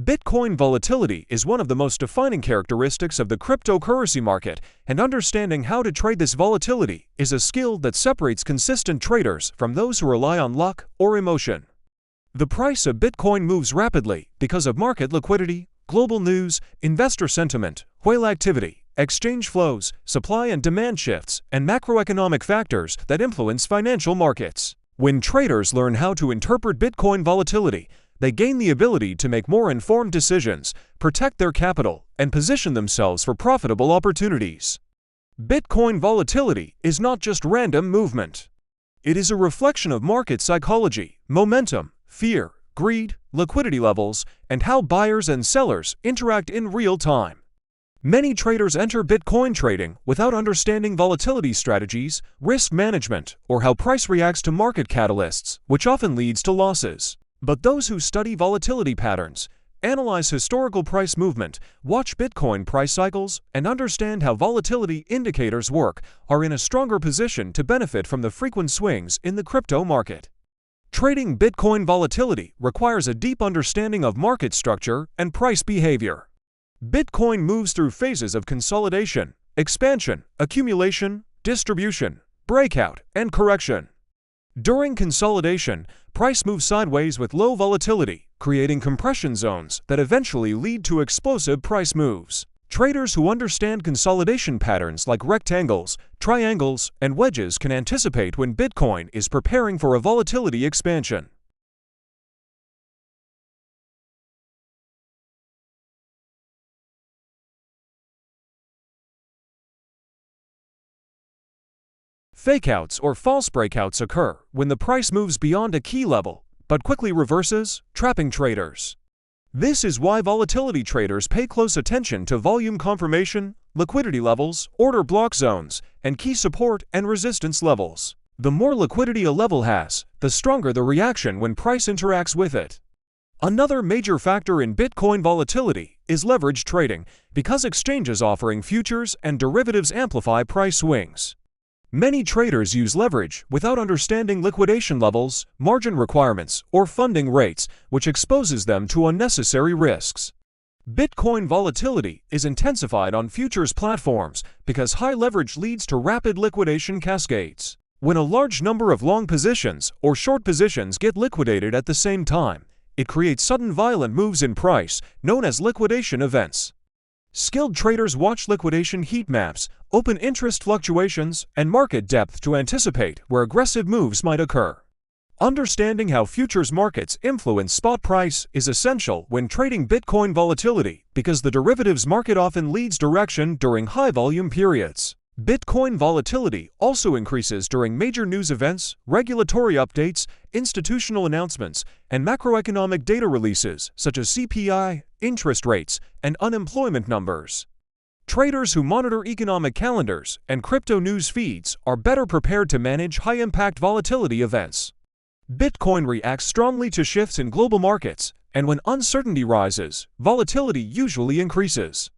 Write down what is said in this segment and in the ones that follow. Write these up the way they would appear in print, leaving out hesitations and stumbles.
Bitcoin volatility is one of the most defining characteristics of the cryptocurrency market, and understanding how to trade this volatility is a skill that separates consistent traders from those who rely on luck or emotion. The price of Bitcoin moves rapidly because of market liquidity, global news, investor sentiment, whale activity, exchange flows, supply and demand shifts, and macroeconomic factors that influence financial markets. When traders learn how to interpret Bitcoin volatility, they gain the ability to make more informed decisions, protect their capital, and position themselves for profitable opportunities. Bitcoin volatility is not just random movement. It is a reflection of market psychology, momentum, fear, greed, liquidity levels, and how buyers and sellers interact in real time. Many traders enter Bitcoin trading without understanding volatility strategies, risk management, or how price reacts to market catalysts, which often leads to losses. But those who study volatility patterns, analyze historical price movement, watch Bitcoin price cycles, and understand how volatility indicators work are in a stronger position to benefit from the frequent swings in the crypto market. Trading Bitcoin volatility requires a deep understanding of market structure and price behavior. Bitcoin moves through phases of consolidation, expansion, accumulation, distribution, breakout, and correction. During consolidation, price moves sideways with low volatility, creating compression zones that eventually lead to explosive price moves. Traders who understand consolidation patterns like rectangles, triangles, and wedges can anticipate when Bitcoin is preparing for a volatility expansion. Fakeouts or false breakouts occur when the price moves beyond a key level, but quickly reverses, trapping traders. This is why volatility traders pay close attention to volume confirmation, liquidity levels, order block zones, and key support and resistance levels. The more liquidity a level has, the stronger the reaction when price interacts with it. Another major factor in Bitcoin volatility is leverage trading, because exchanges offering futures and derivatives amplify price swings. Many traders use leverage without understanding liquidation levels, margin requirements, or funding rates, which exposes them to unnecessary risks. Bitcoin volatility is intensified on futures platforms because high leverage leads to rapid liquidation cascades. When a large number of long positions or short positions get liquidated at the same time, it creates sudden violent moves in price, known as liquidation events. Skilled traders watch liquidation heat maps, open interest fluctuations, and market depth to anticipate where aggressive moves might occur. Understanding how futures markets influence spot price is essential when trading Bitcoin volatility because the derivatives market often leads direction during high-volume periods. Bitcoin volatility also increases during major news events, regulatory updates, institutional announcements, and macroeconomic data releases such as CPI, interest rates, and unemployment numbers. Traders who monitor economic calendars and crypto news feeds are better prepared to manage high-impact volatility events. Bitcoin reacts strongly to shifts in global markets, and when uncertainty rises, volatility usually increases.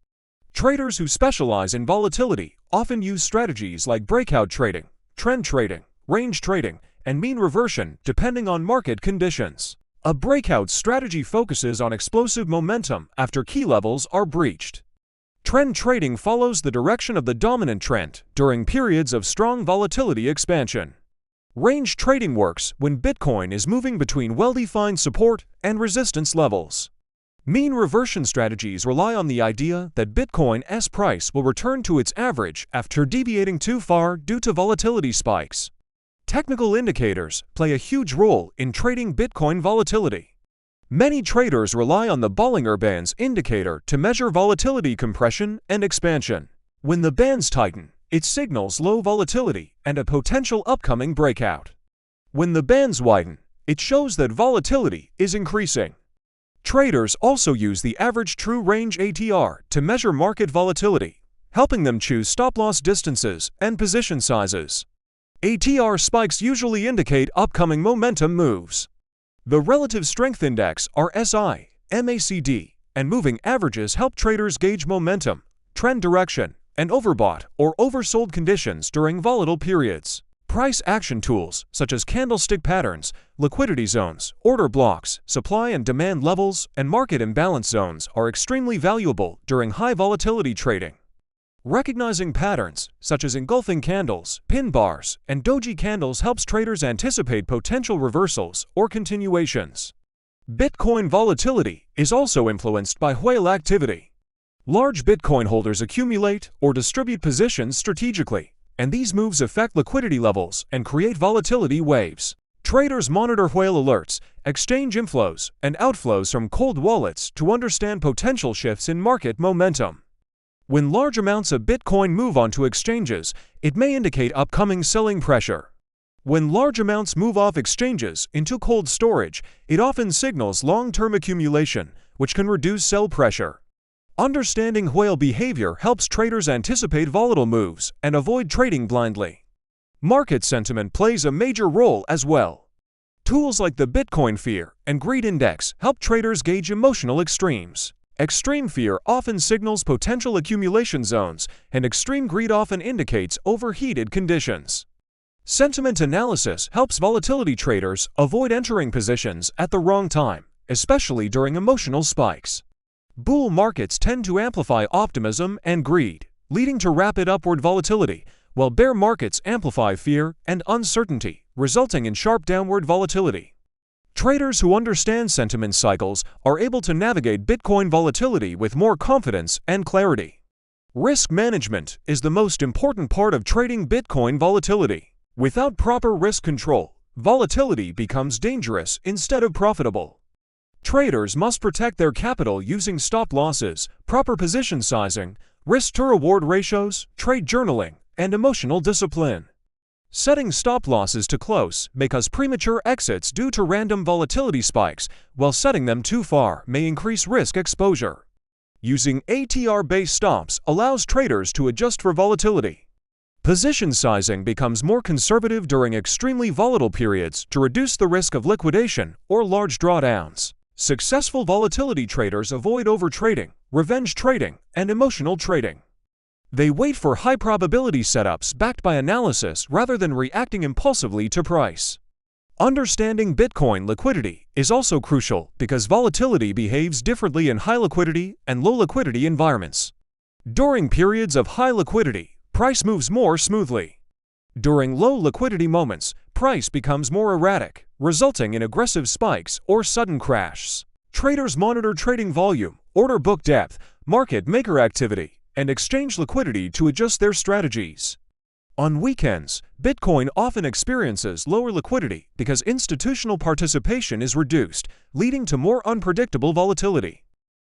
Traders who specialize in volatility often use strategies like breakout trading, trend trading, range trading, and mean reversion depending on market conditions. A breakout strategy focuses on explosive momentum after key levels are breached. Trend trading follows the direction of the dominant trend during periods of strong volatility expansion. Range trading works when Bitcoin is moving between well-defined support and resistance levels. Mean reversion strategies rely on the idea that Bitcoin's price will return to its average after deviating too far due to volatility spikes. Technical indicators play a huge role in trading Bitcoin volatility. Many traders rely on the Bollinger Bands indicator to measure volatility compression and expansion. When the bands tighten, it signals low volatility and a potential upcoming breakout. When the bands widen, it shows that volatility is increasing. Traders also use the average true range ATR to measure market volatility, helping them choose stop-loss distances and position sizes. ATR spikes usually indicate upcoming momentum moves. The Relative Strength Index (RSI), MACD, and moving averages help traders gauge momentum, trend direction, and overbought or oversold conditions during volatile periods. Price action tools such as candlestick patterns, liquidity zones, order blocks, supply and demand levels, and market imbalance zones are extremely valuable during high volatility trading. Recognizing patterns, such as engulfing candles, pin bars, and doji candles helps traders anticipate potential reversals or continuations. Bitcoin volatility is also influenced by whale activity. Large Bitcoin holders accumulate or distribute positions strategically, and these moves affect liquidity levels and create volatility waves. Traders monitor whale alerts, exchange inflows, and outflows from cold wallets to understand potential shifts in market momentum. When large amounts of Bitcoin move onto exchanges, it may indicate upcoming selling pressure. When large amounts move off exchanges into cold storage, it often signals long-term accumulation, which can reduce sell pressure. Understanding whale behavior helps traders anticipate volatile moves and avoid trading blindly. Market sentiment plays a major role as well. Tools like the Bitcoin Fear and Greed Index help traders gauge emotional extremes. Extreme fear often signals potential accumulation zones, and extreme greed often indicates overheated conditions. Sentiment analysis helps volatility traders avoid entering positions at the wrong time, especially during emotional spikes. Bull markets tend to amplify optimism and greed, leading to rapid upward volatility, while bear markets amplify fear and uncertainty, resulting in sharp downward volatility. Traders who understand sentiment cycles are able to navigate Bitcoin volatility with more confidence and clarity. Risk management is the most important part of trading Bitcoin volatility. Without proper risk control, volatility becomes dangerous instead of profitable. Traders must protect their capital using stop losses, proper position sizing, risk-to-reward ratios, trade journaling, and emotional discipline. Setting stop losses to close may cause premature exits due to random volatility spikes, while setting them too far may increase risk exposure. Using ATR-based stops allows traders to adjust for volatility. Position sizing becomes more conservative during extremely volatile periods to reduce the risk of liquidation or large drawdowns. Successful volatility traders avoid overtrading, revenge trading, and emotional trading. They wait for high-probability setups backed by analysis rather than reacting impulsively to price. Understanding Bitcoin liquidity is also crucial because volatility behaves differently in high liquidity and low liquidity environments. During periods of high liquidity, price moves more smoothly. During low liquidity moments, price becomes more erratic, resulting in aggressive spikes or sudden crashes. Traders monitor trading volume, order book depth, market maker activity, and exchange liquidity to adjust their strategies. On weekends, Bitcoin often experiences lower liquidity because institutional participation is reduced, leading to more unpredictable volatility.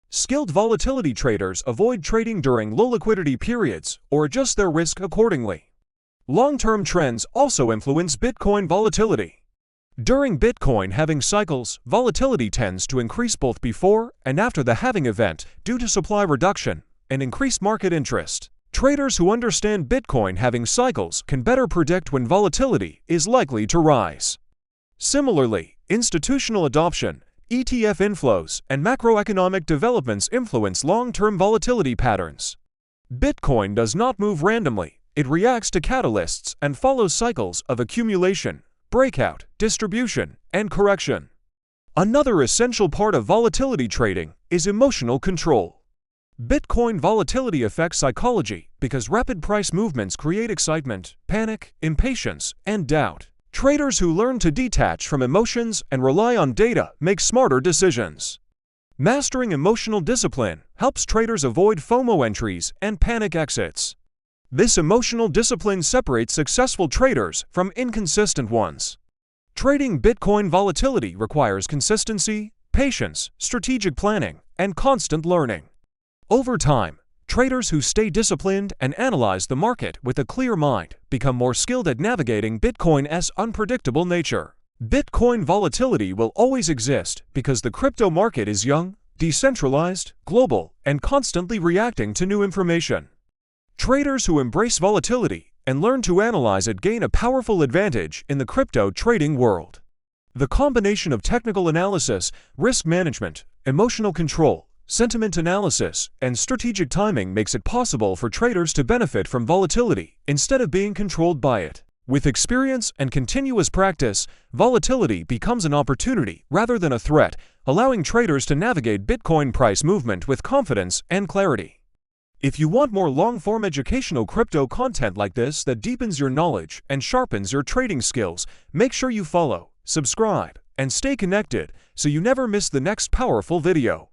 Skilled volatility traders avoid trading during low liquidity periods or adjust their risk accordingly. Long-term trends also influence Bitcoin volatility. During Bitcoin halving cycles, volatility tends to increase both before and after the halving event due to supply reduction and increased market interest. Traders who understand Bitcoin halving cycles can better predict when volatility is likely to rise. Similarly, institutional adoption, ETF inflows, and macroeconomic developments influence long-term volatility patterns. Bitcoin does not move randomly. It reacts to catalysts and follows cycles of accumulation, breakout, distribution, and correction. Another essential part of volatility trading is emotional control. Bitcoin volatility affects psychology because rapid price movements create excitement, panic, impatience, and doubt. Traders who learn to detach from emotions and rely on data make smarter decisions. Mastering emotional discipline helps traders avoid FOMO entries and panic exits. This emotional discipline separates successful traders from inconsistent ones. Trading Bitcoin volatility requires consistency, patience, strategic planning, and constant learning. Over time, traders who stay disciplined and analyze the market with a clear mind become more skilled at navigating Bitcoin's unpredictable nature. Bitcoin volatility will always exist because the crypto market is young, decentralized, global, and constantly reacting to new information. Traders who embrace volatility and learn to analyze it gain a powerful advantage in the crypto trading world. The combination of technical analysis, risk management, emotional control, sentiment analysis, and strategic timing makes it possible for traders to benefit from volatility instead of being controlled by it. With experience and continuous practice, volatility becomes an opportunity rather than a threat, allowing traders to navigate Bitcoin price movement with confidence and clarity. If you want more long-form educational crypto content like this that deepens your knowledge and sharpens your trading skills, make sure you follow, subscribe, and stay connected so you never miss the next powerful video.